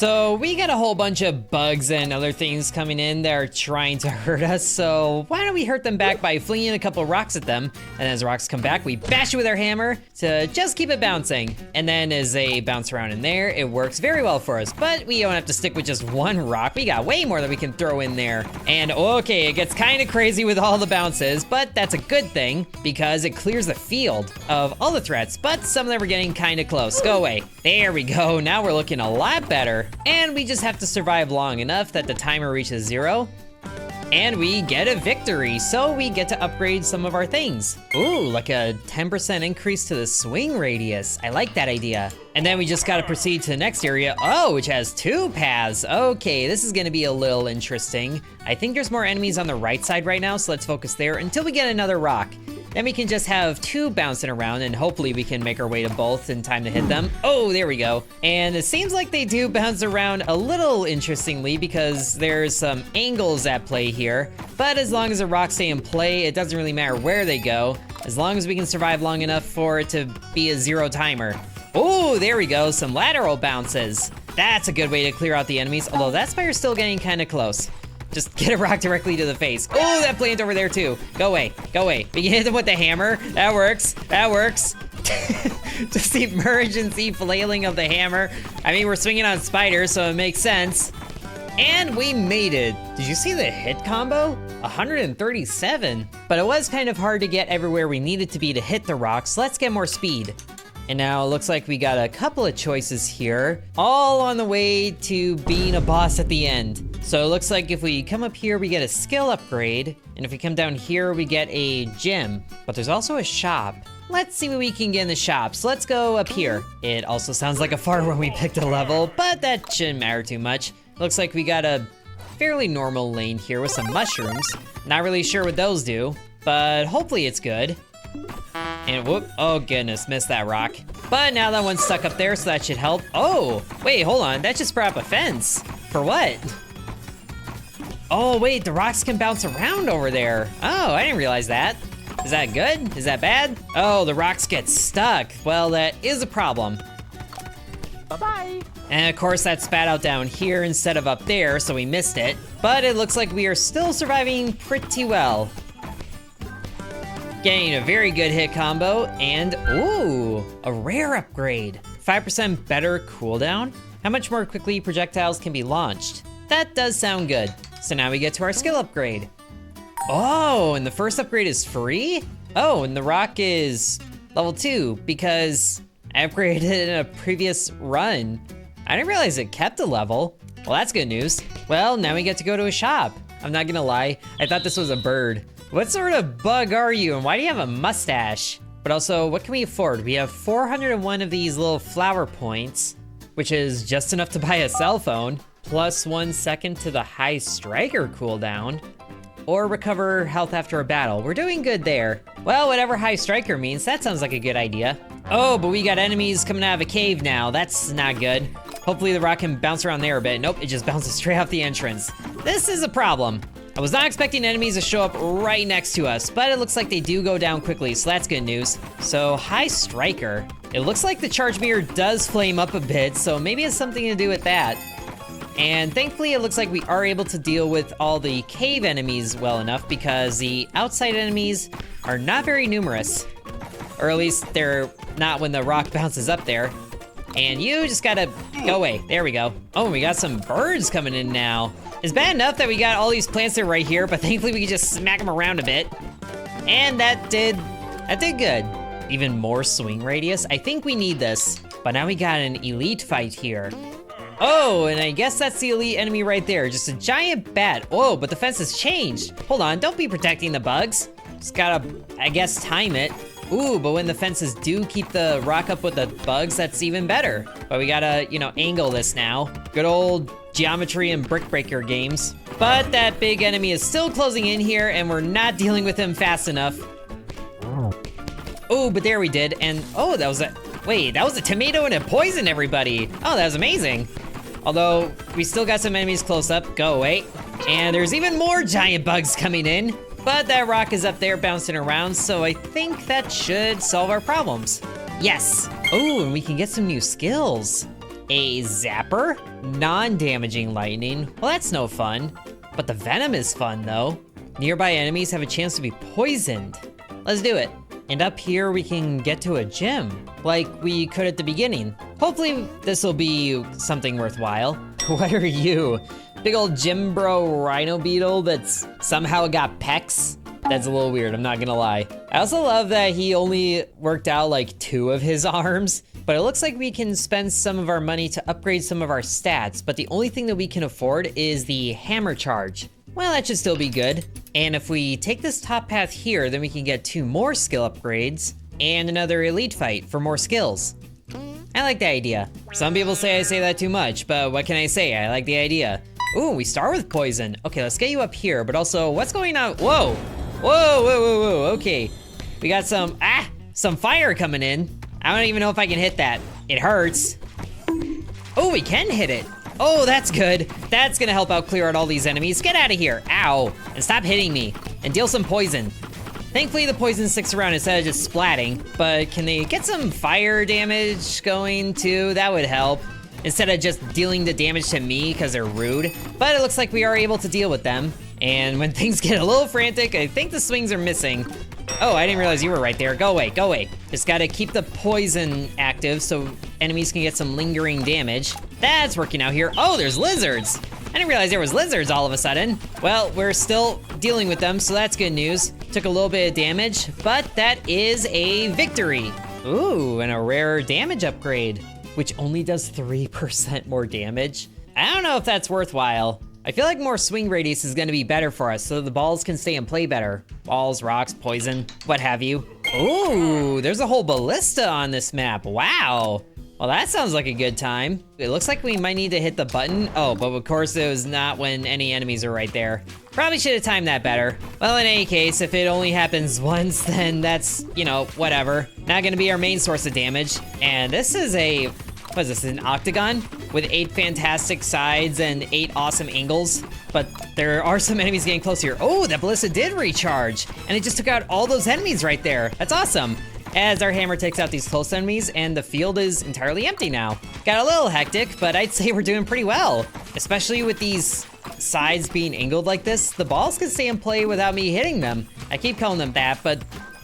So we got a whole bunch of bugs and other things coming in that are trying to hurt us, so why don't we hurt them back by flinging a couple rocks at them, and as the rocks come back, we bash it with our hammer to just keep it bouncing. And then as they bounce around in there, it works very well for us, but we don't have to stick with just one rock. We got way more that we can throw in there. And okay, it gets kind of crazy with all the bounces, but that's a good thing because it clears the field of all the threats, but some of them are getting kind of close. Go away. There we go. Now we're looking a lot better. And we just have to survive long enough that the timer reaches 0. And we get a victory, so we get to upgrade some of our things. Ooh, like a 10% increase to the swing radius. I like that idea. And then we just gotta proceed to the next area. Oh, which has 2 paths. Okay, this is gonna be a little interesting. I think there's more enemies on the right side right now, so let's focus there until we get another rock. Then we can just have 2 bouncing around and hopefully we can make our way to both in time to hit them. Oh, there we go. And it seems like they do bounce around a little interestingly because there's some angles at play here. But as long as the rocks stay in play, it doesn't really matter where they go, as long as we can survive long enough for it to be a 0 timer. Oh, there we go, some lateral bounces. That's a good way to clear out the enemies, although that spire's still getting kind of close. Just get a rock directly to the face. Oh, that plant over there too. Go away, go away. We can hit them with the hammer. That works, that works. Just the emergency flailing of the hammer. I mean, we're swinging on spiders, so it makes sense. And we made it. Did you see the hit combo? 137. But it was kind of hard to get everywhere we needed to be to hit the rocks. Let's get more speed. And now it looks like we got a couple of choices here, all on the way to being a boss at the end. So it looks like if we come up here, we get a skill upgrade. And if we come down here, we get a gem. But there's also a shop. Let's see what we can get in the shop. So let's go up here. It also sounds like a fart when we picked a level, but that shouldn't matter too much. Looks like we got a fairly normal lane here with some mushrooms. Not really sure what those do, but hopefully it's good. And whoop, oh goodness, missed that rock. But now that one's stuck up there, so that should help. Oh, wait, hold on, that just brought up a fence. For what? Oh wait, the rocks can bounce around over there. Oh, I didn't realize that. Is that good? Is that bad? Oh, the rocks get stuck. Well, that is a problem. Bye-bye. And of course that spat out down here instead of up there, so we missed it. But it looks like we are still surviving pretty well. Getting a very good hit combo, and ooh, a rare upgrade. 5% better cooldown. How much more quickly projectiles can be launched? That does sound good. So now we get to our skill upgrade. Oh, and the first upgrade is free? Oh, and the rock is level 2 because I upgraded it in a previous run. I didn't realize it kept a level. Well, that's good news. Well, now we get to go to a shop. I'm not gonna lie, I thought this was a bird. What sort of bug are you, and why do you have a mustache? But also, what can we afford? We have 401 of these little flower points, which is just enough to buy a cell phone, plus 1 second to the high striker cooldown, or recover health after a battle. We're doing good there. Well, whatever high striker means, that sounds like a good idea. Oh, but we got enemies coming out of a cave now. That's not good. Hopefully the rock can bounce around there a bit. Nope, it just bounces straight off the entrance. This is a problem. I was not expecting enemies to show up right next to us, but it looks like they do go down quickly, so that's good news. So, high striker. It looks like the charge meter does flame up a bit, so maybe it's something to do with that. And thankfully, it looks like we are able to deal with all the cave enemies well enough because the outside enemies are not very numerous. Or at least they're not when the rock bounces up there. And you just gotta go away. There we go. Oh, we got some birds coming in now. It's bad enough that we got all these plants that are right here, but thankfully we can just smack them around a bit. And that did good. Even more swing radius. I think we need this. But now we got an elite fight here. Oh, and I guess that's the elite enemy right there. Just a giant bat. Oh, but the fence has changed. Hold on, don't be protecting the bugs. Just gotta, I guess, time it. Ooh, but when the fences do keep the rock up with the bugs, that's even better. But we gotta, angle this now. Good old geometry and brick breaker games. But that big enemy is still closing in here and we're not dealing with him fast enough. Oh, but there we did. And oh, that was a tomato and it poisoned everybody. Oh, that was amazing. Although we still got some enemies close up. Go away. And there's even more giant bugs coming in. But that rock is up there bouncing around, so I think that should solve our problems. Yes. Oh, and we can get some new skills. A zapper? Non-damaging lightning. Well, that's no fun. But the venom is fun, though. Nearby enemies have a chance to be poisoned. Let's do it. And up here, we can get to a gym, like we could at the beginning. Hopefully, this will be something worthwhile. What are you? Big old gym bro rhino beetle that's somehow got pecs? That's a little weird, I'm not gonna lie. I also love that he only worked out like 2 of his arms, but it looks like we can spend some of our money to upgrade some of our stats, but the only thing that we can afford is the hammer charge. Well, that should still be good. And if we take this top path here, then we can get 2 more skill upgrades and another elite fight for more skills. I like the idea. Some people say I say that too much, but what can I say? I like the idea. Ooh, we start with poison. Okay, let's get you up here, but also, what's going on? Whoa, whoa, whoa, whoa, whoa, okay. We got some fire coming in. I don't even know if I can hit that. It hurts. Oh, we can hit it. Oh, that's good. That's gonna help out clear out all these enemies. Get out of here, ow. And stop hitting me, and deal some poison. Thankfully, the poison sticks around instead of just splatting, but can they get some fire damage going too? That would help, instead of just dealing the damage to me because they're rude. But it looks like we are able to deal with them. And when things get a little frantic, I think the swings are missing. Oh, I didn't realize you were right there. Go away, go away. Just gotta keep the poison active so enemies can get some lingering damage. That's working out here. Oh, there's lizards. I didn't realize there was lizards all of a sudden. Well, we're still dealing with them, so that's good news. Took a little bit of damage, but that is a victory. Ooh, and a rare damage upgrade, which only does 3% more damage. I don't know if that's worthwhile. I feel like more swing radius is gonna be better for us so the balls can stay and play better. Balls, rocks, poison, what have you. Ooh, there's a whole ballista on this map, wow. Well, that sounds like a good time. It looks like we might need to hit the button. Oh, but of course it was not when any enemies are right there. Probably should have timed that better. Well, in any case, if it only happens once, then that's, you know, whatever. Not gonna be our main source of damage. And this is a, what is this, an octagon? With 8 fantastic sides and 8 awesome angles. But there are some enemies getting close here. Oh, that ballista did recharge. And it just took out all those enemies right there. That's awesome. As our hammer takes out these close enemies and the field is entirely empty now. Got a little hectic, but I'd say we're doing pretty well. Especially with these sides being angled like this, the balls can stay in play without me hitting them. I keep calling them that, but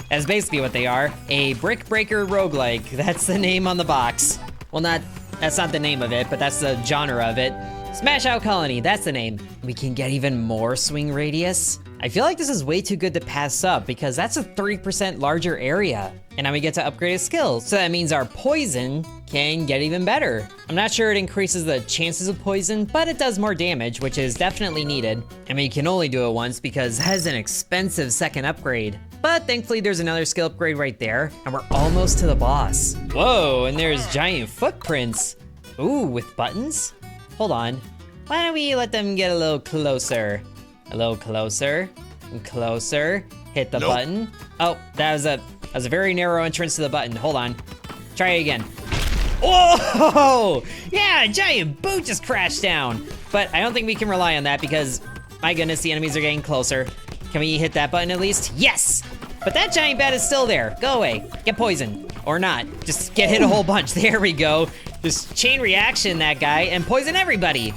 that's basically what they are. A brick breaker roguelike, that's the name on the box. Well, that's not the name of it, but that's the genre of it. Smash Out Colony, that's the name. We can get even more swing radius. I feel like this is way too good to pass up because that's a 30% larger area. And now we get to upgrade a skill. So that means our poison can get even better. I'm not sure it increases the chances of poison, but it does more damage, which is definitely needed. I mean, you can only do it once because that is an expensive second upgrade. But thankfully there's another skill upgrade right there, and we're almost to the boss. Whoa, and there's giant footprints. Ooh, with buttons? Hold on. Why don't we let them get a little closer? A little closer, and closer. Hit the button. Oh, that was a very narrow entrance to the button. Hold on. Try it again. Whoa! Yeah, a giant boot just crashed down. But I don't think we can rely on that because, my goodness, the enemies are getting closer. Can we hit that button at least? Yes! But that giant bat is still there. Go away. Get poisoned. Or not. Just get hit a whole bunch. There we go. Just chain reaction that guy and poison everybody.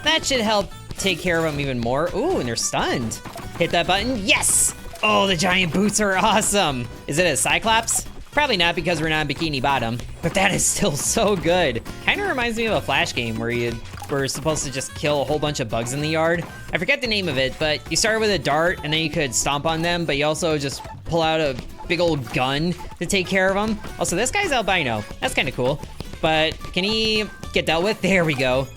That should help take care of them even more. Ooh, and they're stunned. Hit that button. Yes! Oh, the giant boots are awesome. Is it a Cyclops? Probably not because we're not in Bikini Bottom, but that is still so good. Kind of reminds me of a Flash game where you were supposed to just kill a whole bunch of bugs in the yard. I forget the name of it, but you started with a dart and then you could stomp on them, but you also just pull out a big old gun to take care of them. Also, this guy's albino. That's kind of cool. But can he get dealt with? There we go.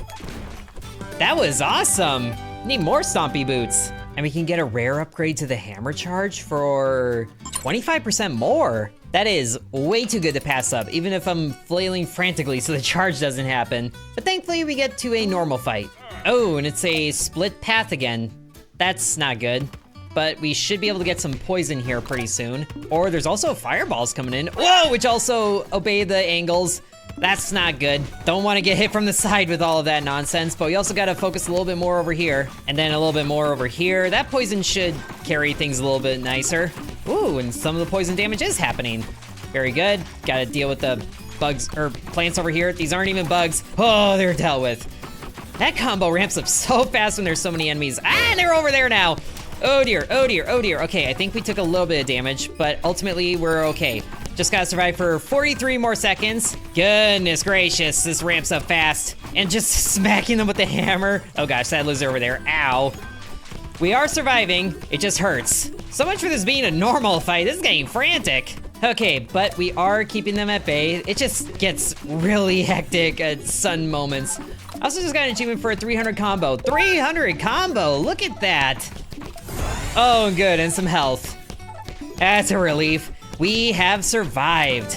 That was awesome. Need more stompy boots. And we can get a rare upgrade to the hammer charge for 25% more. That is way too good to pass up, even if I'm flailing frantically so the charge doesn't happen. But thankfully we get to a normal fight. Oh, and it's a split path again. That's not good. But we should be able to get some poison here pretty soon. Or there's also fireballs coming in. Whoa, which also obey the angles. That's not good. Don't want to get hit from the side with all of that nonsense, but we also got to focus a little bit more over here, and then a little bit more over here. That poison should carry things a little bit nicer. Ooh, and some of the poison damage is happening. Very good. Got to deal with the bugs, or plants over here. These aren't even bugs. Oh, they're dealt with. That combo ramps up so fast when there's so many enemies. Ah, they're over there now. Oh dear, oh dear, oh dear. Okay, I think we took a little bit of damage, but ultimately we're okay. Just gotta survive for 43 more seconds. Goodness gracious, this ramps up fast. And just smacking them with the hammer. Oh gosh, that loser over there, ow. We are surviving, it just hurts. So much for this being a normal fight, this is getting frantic. Okay, but we are keeping them at bay. It just gets really hectic at sun moments. I also just got an achievement for a 300 combo. 300 combo, look at that. Oh, good, and some health. That's a relief. We have survived.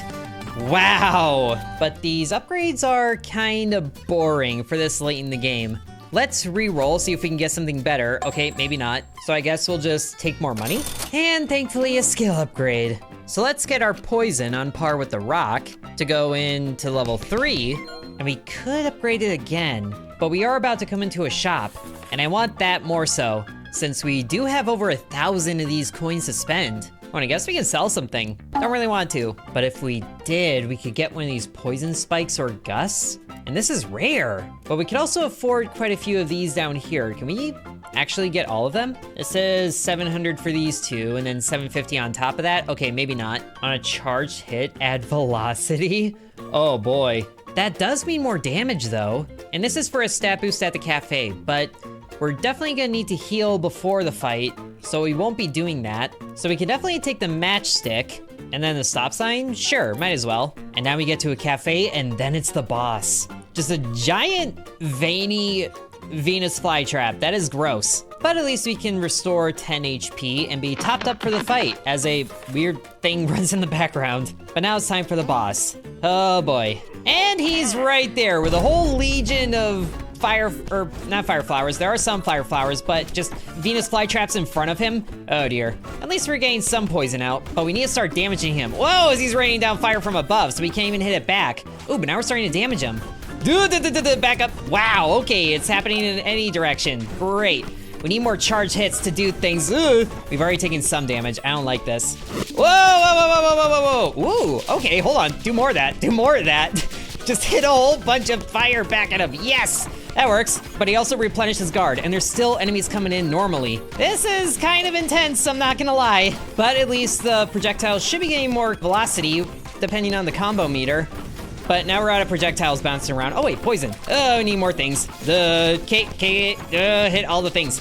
Wow. But these upgrades are kind of boring for this late in the game. Let's re-roll, see if we can get something better. Okay, maybe not. So I guess we'll just take more money. And thankfully a skill upgrade. So let's get our poison on par with the rock to go into level 3. And we could upgrade it again, but we are about to come into a shop. And I want that more so, since we do have over 1,000 of these coins to spend. Well, I guess we can sell something. Don't really want to, but if we did, we could get one of these poison spikes or gusts. And this is rare, but we could also afford quite a few of these down here. Can we actually get all of them? It says 700 for these two, and then 750 on top of that. Okay, maybe not. On a charged hit, add velocity. Oh boy. That does mean more damage though. And this is for a stat boost at the cafe, but we're definitely gonna need to heal before the fight, so we won't be doing that. So we can definitely take the matchstick, and then the stop sign? Sure, might as well. And now we get to a cafe, and then it's the boss. Just a giant, veiny Venus flytrap. That is gross. But at least we can restore 10 HP and be topped up for the fight as a weird thing runs in the background. But now it's time for the boss. Oh boy. And he's right there with a whole legion of not fire flowers. There are some fire flowers, but just Venus flytraps in front of him. Oh dear. At least we're getting some poison out, but we need to start damaging him. Whoa, as he's raining down fire from above, so we can't even hit it back. Ooh, but now we're starting to damage him. Back up. Wow, okay, it's happening in any direction. Great. We need more charge hits to do things. Ugh. We've already taken some damage. I don't like this. Whoa, whoa, whoa, whoa, whoa, whoa, whoa. Ooh, okay, hold on. Do more of that. Do more of that. Just hit a whole bunch of fire back at him. Yes, that works. But he also replenished his guard, and there's still enemies coming in normally. This is kind of intense, I'm not gonna lie. But at least the projectiles should be getting more velocity, depending on the combo meter. But now we're out of projectiles bouncing around. Oh wait, poison. Oh, we need more things. Hit all the things.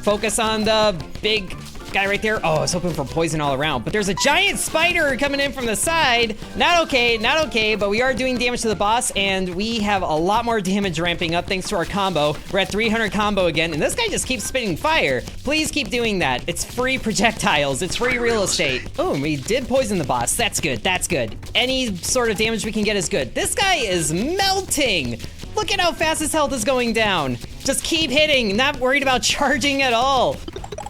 Focus on the big guy right there. Oh, I was hoping for poison all around, but there's a giant spider coming in from the side. Not okay, but we are doing damage to the boss, and we have a lot more damage ramping up thanks to our combo. We're at 300 combo again, and this guy just keeps spitting fire. Please keep doing that. It's free projectiles. It's free real estate. Oh, we did poison the boss. That's good. That's good. Any sort of damage we can get is good. This guy is melting. Look at how fast his health is going down. Just keep hitting, not worried about charging at all.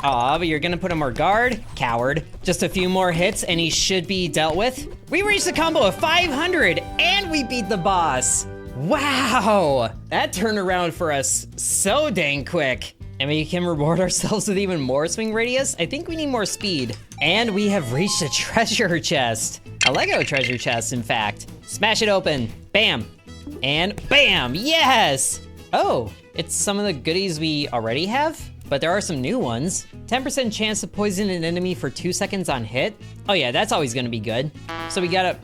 Aw, but you're gonna put him more guard? Coward. Just a few more hits and he should be dealt with. We reached a combo of 500 and we beat the boss. Wow, that turned around for us so dang quick. And we can reward ourselves with even more swing radius. I think we need more speed. And we have reached a treasure chest. A Lego treasure chest, in fact. Smash it open, bam. And bam, yes! Oh, it's some of the goodies we already have, but there are some new ones. 10% chance to poison an enemy for 2 seconds on hit. Oh yeah, that's always gonna be good. So we gotta,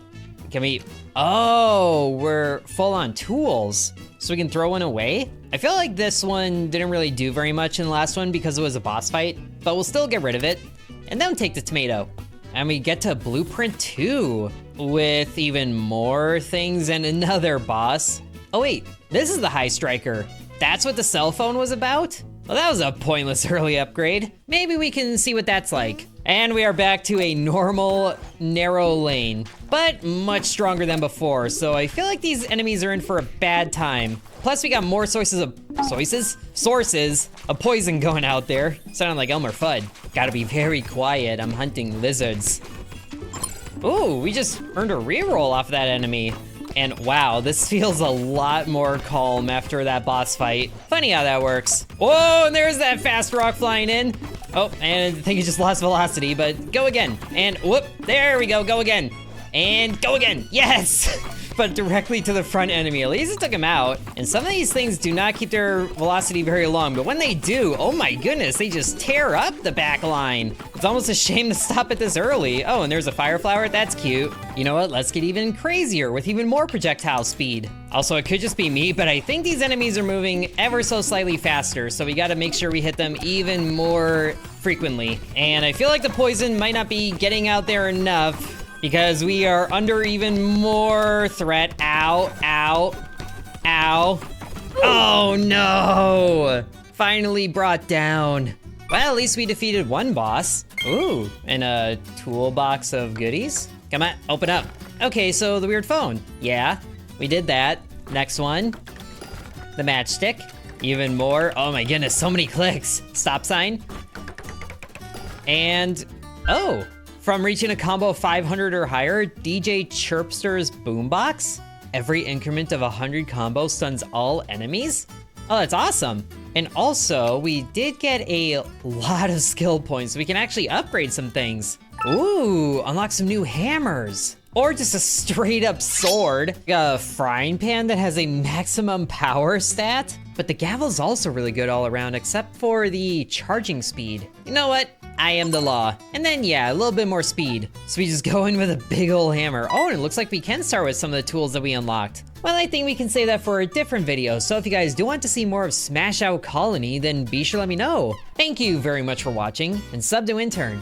we're full on tools. So we can throw one away. I feel like this one didn't really do very much in the last one because it was a boss fight, but we'll still get rid of it. And then take the tomato. And we get to Blueprint 2 with even more things and another boss. Oh wait, this is the High Striker. That's what the cell phone was about? Well, that was a pointless early upgrade. Maybe we can see what that's like. And we are back to a normal, narrow lane, but much stronger than before, so I feel like these enemies are in for a bad time. Plus, we got more sources of poison going out there. Sounding like Elmer Fudd. Gotta be very quiet, I'm hunting lizards. Ooh, we just earned a reroll off that enemy. And wow, this feels a lot more calm after that boss fight. Funny how that works. Whoa, and there's that fast rock flying in. Oh, and I think he just lost velocity, but go again. And whoop, there we go again. And go again, yes! but directly to the front enemy. At least it took him out. And some of these things do not keep their velocity very long, but when they do, oh my goodness, they just tear up the back line. It's almost a shame to stop it this early. Oh, and there's a fire flower, that's cute. You know what, let's get even crazier with even more projectile speed. Also, it could just be me, but I think these enemies are moving ever so slightly faster, so we gotta make sure we hit them even more frequently. And I feel like the poison might not be getting out there enough because we are under even more threat. Ow, ow, ow. Oh no! Finally brought down. Well, at least we defeated one boss. Ooh, and a toolbox of goodies. Come on, open up. Okay, so the weird phone. Yeah, we did that. Next one, the matchstick. Even more, oh my goodness, so many clicks. Stop sign. And, oh, from reaching a combo of 500 or higher, DJ Chirpster's boombox. Every increment of 100 combos stuns all enemies. Oh, that's awesome. And also, we did get a lot of skill points. We can actually upgrade some things. Ooh, unlock some new hammers. Or just a straight up sword. A frying pan that has a maximum power stat. But the gavel's also really good all around, except for the charging speed. You know what? I am the law. And then yeah, a little bit more speed. So we just go in with a big ol' hammer. Oh, and it looks like we can start with some of the tools that we unlocked. Well, I think we can save that for a different video. So if you guys do want to see more of Smash Out Colony, then be sure to let me know. Thank you very much for watching, and sub to Intern.